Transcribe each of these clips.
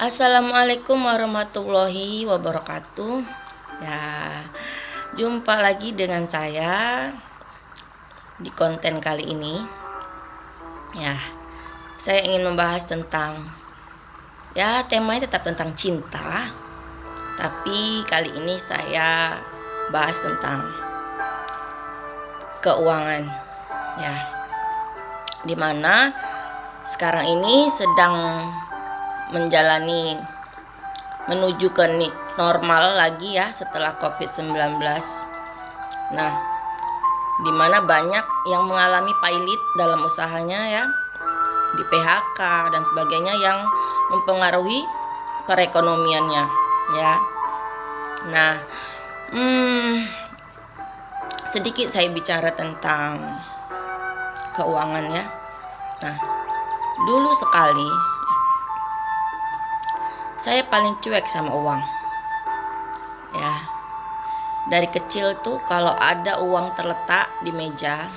Assalamualaikum warahmatullahi wabarakatuh. Ya, jumpa lagi dengan saya di konten kali ini. Ya, saya ingin membahas tentang temanya tetap tentang cinta. Tapi kali ini saya bahas tentang keuangan. Ya. Dimana sekarang ini sedang menjalani menuju ke normal lagi ya setelah COVID-19. Nah, dimana banyak yang mengalami pailit dalam usahanya ya, di PHK dan sebagainya yang mempengaruhi perekonomiannya ya. Nah, sedikit saya bicara tentang keuangan ya. Nah, dulu sekali saya paling cuek sama uang ya. Dari kecil tuh kalau ada uang terletak di meja,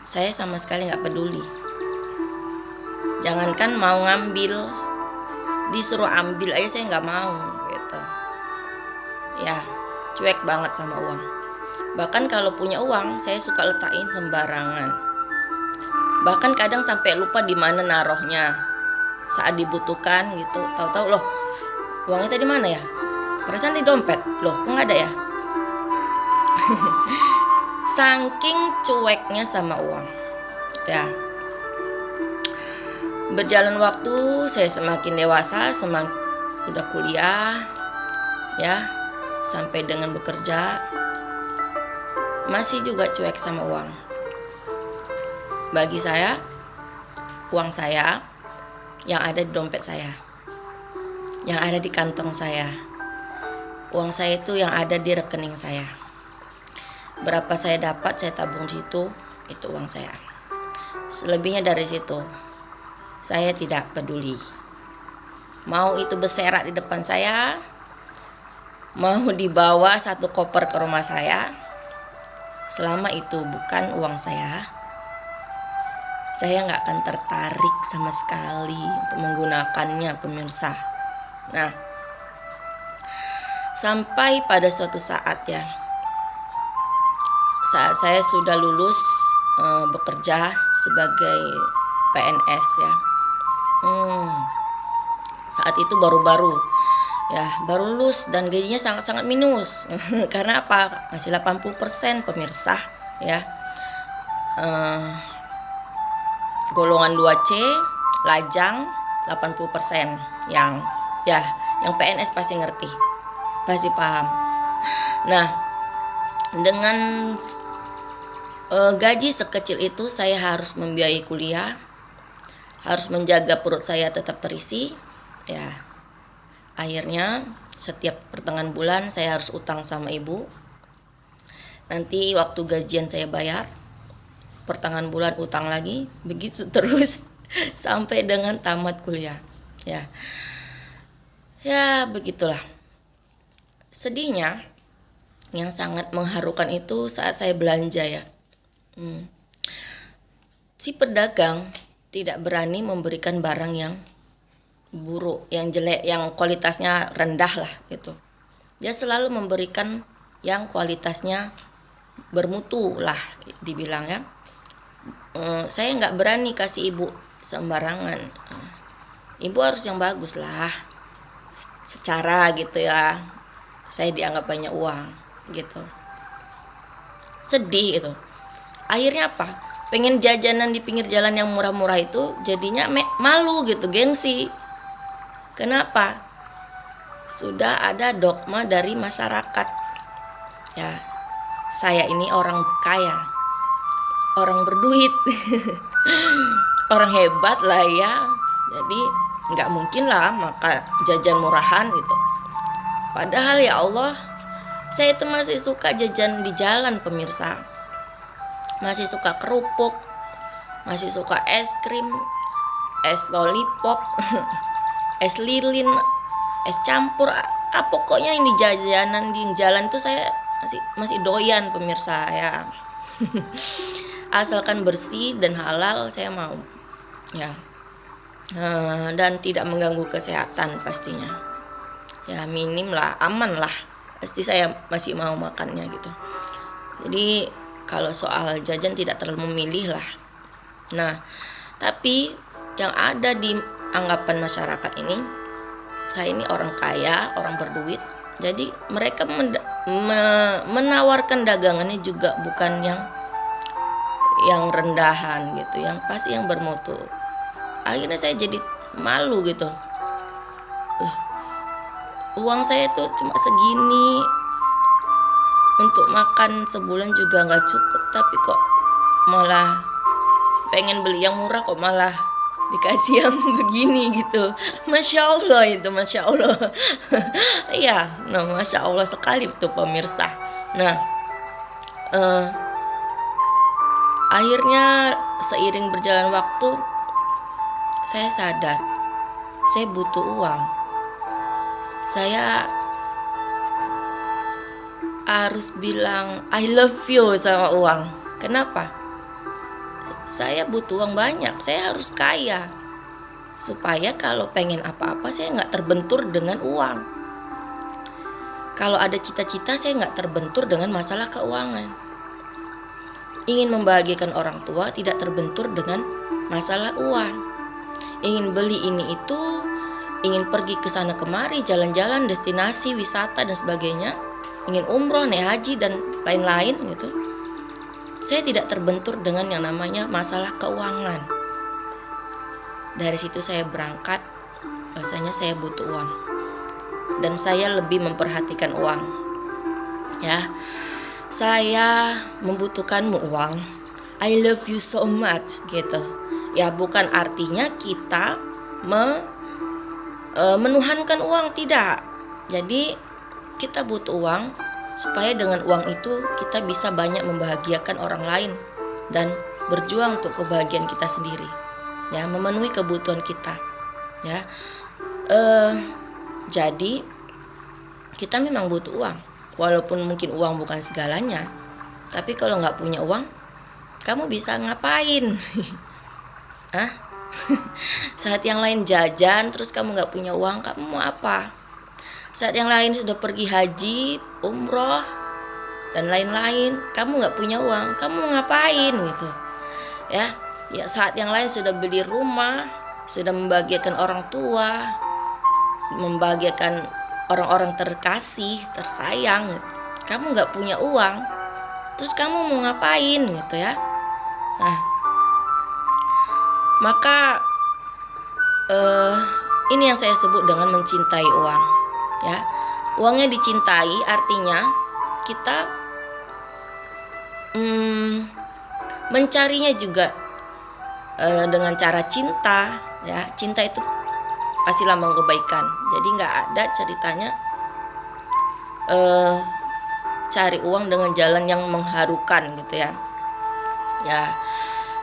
saya sama sekali gak peduli. Jangankan mau ngambil, disuruh ambil aja saya gak mau gitu ya. Cuek banget sama uang. Bahkan kalau punya uang saya suka letakin sembarangan. Bahkan kadang sampai lupa di mana naruhnya saat dibutuhkan gitu. Tahu-tahu loh, uangnya tadi mana ya? Perasaan di dompet. Loh, kok nggak ada ya? Saking cueknya sama uang. Ya. Berjalan waktu, saya semakin dewasa, semakin udah kuliah, ya, sampai dengan bekerja, masih juga cuek sama uang. Bagi saya, uang saya yang ada di dompet saya, yang ada di kantong saya, uang saya itu yang ada di rekening saya. Berapa saya dapat saya tabung situ, itu uang saya. Selebihnya dari situ saya tidak peduli. Mau itu berserak di depan saya, mau dibawa satu koper ke rumah saya, selama itu bukan uang saya nggak akan tertarik sama sekali untuk menggunakannya, pemirsa. Nah, sampai pada suatu saat ya, saat saya sudah lulus bekerja sebagai PNS ya. Saat itu baru-baru ya, baru lulus dan gajinya sangat-sangat minus. Karena apa? Masih 80% pemirsa ya. Golongan 2C, lajang 80%. Yang PNS pasti ngerti, pasti paham. Nah, dengan gaji sekecil itu saya harus membiayai kuliah, harus menjaga perut saya tetap terisi ya. Akhirnya setiap pertengahan bulan saya harus utang sama ibu. Nanti waktu gajian saya bayar, pertengahan bulan utang lagi, begitu terus sampai dengan tamat kuliah ya. Ya begitulah. Sedihnya yang sangat mengharukan itu saat saya belanja ya, si pedagang tidak berani memberikan barang yang buruk, yang jelek, yang kualitasnya rendah lah gitu. Dia selalu memberikan yang kualitasnya bermutu lah dibilang ya. Saya nggak berani kasih ibu sembarangan. Ibu harus yang bagus lah, secara gitu ya. Saya dianggap banyak uang gitu. Sedih itu. Akhirnya apa? Pengen jajanan di pinggir jalan yang murah-murah itu jadinya malu gitu, gengsi. Kenapa? Sudah ada dogma dari masyarakat. Ya, saya ini orang kaya, orang berduit, orang hebat lah ya. Jadi nggak mungkin lah maka jajan murahan gitu. Padahal ya Allah, saya itu masih suka jajan di jalan pemirsa. Masih suka kerupuk, masih suka es krim, es lollipop, es lilin, es campur, pokoknya ini jajanan di jalan itu saya masih doyan pemirsa ya. Asalkan bersih dan halal saya mau ya. dan tidak mengganggu kesehatan pastinya. Ya minim lah, aman lah. Pasti saya masih mau makannya gitu. Jadi kalau soal jajan tidak terlalu memilih lah. Nah, tapi yang ada di anggapan masyarakat ini, saya ini orang kaya, orang berduit. Jadi mereka menawarkan dagangannya juga bukan yang rendahan gitu, yang pasti yang bermutu. Akhirnya saya jadi malu gitu. Uang saya tuh cuma segini, untuk makan sebulan juga nggak cukup, tapi kok malah pengen beli yang murah, kok malah dikasih yang begini gitu. Masya Allah itu, Masya Allah. Iya, nah Masya Allah sekali itu pemirsa. Nah, akhirnya seiring berjalan waktu, saya sadar saya butuh uang. Saya harus bilang I love you sama uang. Kenapa? Saya butuh uang banyak, saya harus kaya, supaya kalau pengen apa-apa saya nggak terbentur dengan uang. Kalau ada cita-cita saya nggak terbentur dengan masalah keuangan. Ingin membahagiakan orang tua tidak terbentur dengan masalah uang. Ingin beli ini itu, ingin pergi ke sana kemari, jalan-jalan, destinasi, wisata dan sebagainya, ingin umroh, naik haji dan lain-lain gitu. Saya tidak terbentur dengan yang namanya masalah keuangan. Dari situ saya berangkat, bahwasanya saya butuh uang. Dan saya lebih memperhatikan uang. Ya. Saya membutuhkanmu uang. I love you so much gitu. Ya bukan artinya kita menuhankan uang, tidak. Jadi kita butuh uang supaya dengan uang itu kita bisa banyak membahagiakan orang lain dan berjuang untuk kebahagiaan kita sendiri, ya, memenuhi kebutuhan kita, ya. Jadi kita memang butuh uang, walaupun mungkin uang bukan segalanya, tapi kalau nggak punya uang, kamu bisa ngapain? Hah? Saat yang lain jajan, terus kamu nggak punya uang, kamu mau apa? Saat yang lain sudah pergi haji, umroh, dan lain-lain, kamu nggak punya uang, kamu mau ngapain gitu? Ya, saat yang lain sudah beli rumah, sudah membahagiakan orang tua, membahagiakan orang-orang terkasih, tersayang, gitu. Kamu nggak punya uang, terus kamu mau ngapain gitu ya? Nah, maka ini yang saya sebut dengan mencintai uang, ya. Uangnya dicintai artinya kita mencarinya juga dengan cara cinta, ya. Cinta itu pasti lambang kebaikan. Jadi nggak ada ceritanya cari uang dengan jalan yang mengharukan gitu ya. Ya,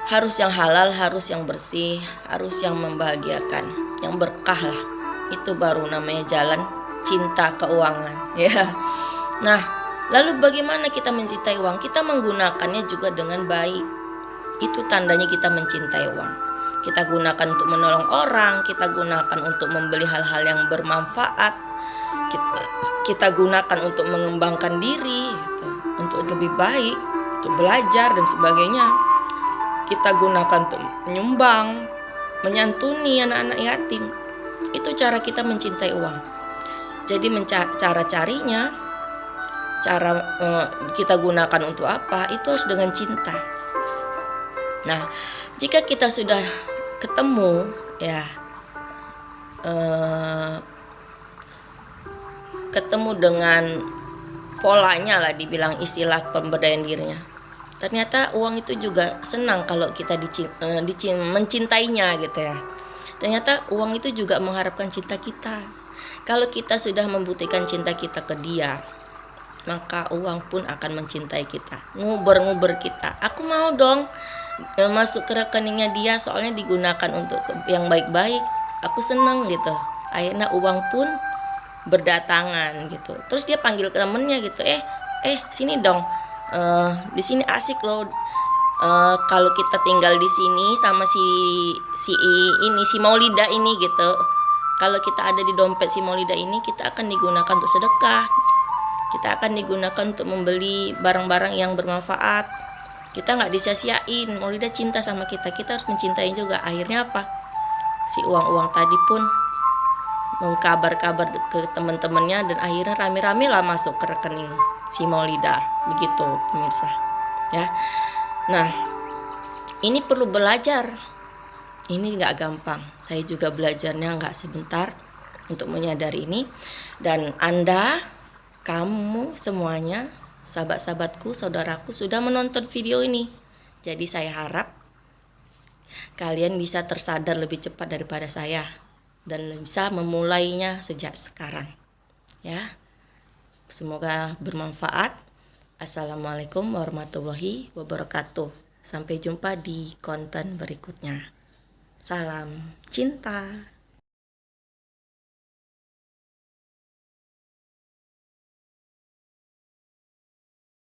harus yang halal, harus yang bersih, harus yang membahagiakan, yang berkah lah. Itu baru namanya jalan cinta keuangan, ya. Nah, lalu bagaimana kita mencintai uang? Kita menggunakannya juga dengan baik. Itu tandanya kita mencintai uang. Kita gunakan untuk menolong orang, kita gunakan untuk membeli hal-hal yang bermanfaat, kita gunakan untuk mengembangkan diri, gitu, untuk lebih baik, untuk belajar dan sebagainya. Kita gunakan untuk menyumbang, menyantuni anak-anak yatim. Itu cara kita mencintai uang. Jadi cara carinya, cara kita gunakan untuk apa, itu harus dengan cinta. Nah, jika kita sudah ketemu, ya, ketemu dengan polanya lah, dibilang istilah pemberdayaan dirinya. Ternyata uang itu juga senang kalau kita mencintainya gitu ya. Ternyata uang itu juga mengharapkan cinta kita. Kalau kita sudah membuktikan cinta kita ke dia, maka uang pun akan mencintai kita, nguber-nguber kita. Aku mau dong masuk ke rekeningnya dia, soalnya digunakan untuk yang baik-baik. Aku senang gitu. Akhirnya uang pun berdatangan gitu. Terus dia panggil temennya gitu, sini dong. Di sini asik loh, kalau kita tinggal di sini sama si Maulida ini gitu, kalau kita ada di dompet si Maulida ini, kita akan digunakan untuk sedekah, kita akan digunakan untuk membeli barang-barang yang bermanfaat. Kita nggak disia-siain. Maulida cinta sama kita, kita harus mencintai juga. Akhirnya apa, si uang-uang tadi pun mengkabar-kabar ke teman-temannya, dan akhirnya rame-rame lah masuk ke rekening si Maulida. Begitu pemirsa ya. Nah, ini perlu belajar. Ini nggak gampang. Saya juga belajarnya nggak sebentar untuk menyadari ini. Dan Anda, kamu semuanya, sahabat-sahabatku, saudaraku, sudah menonton video ini. Jadi saya harap kalian bisa tersadar lebih cepat daripada saya dan bisa memulainya sejak sekarang. Ya. Semoga bermanfaat. Assalamualaikum warahmatullahi wabarakatuh. Sampai jumpa di konten berikutnya. Salam cinta.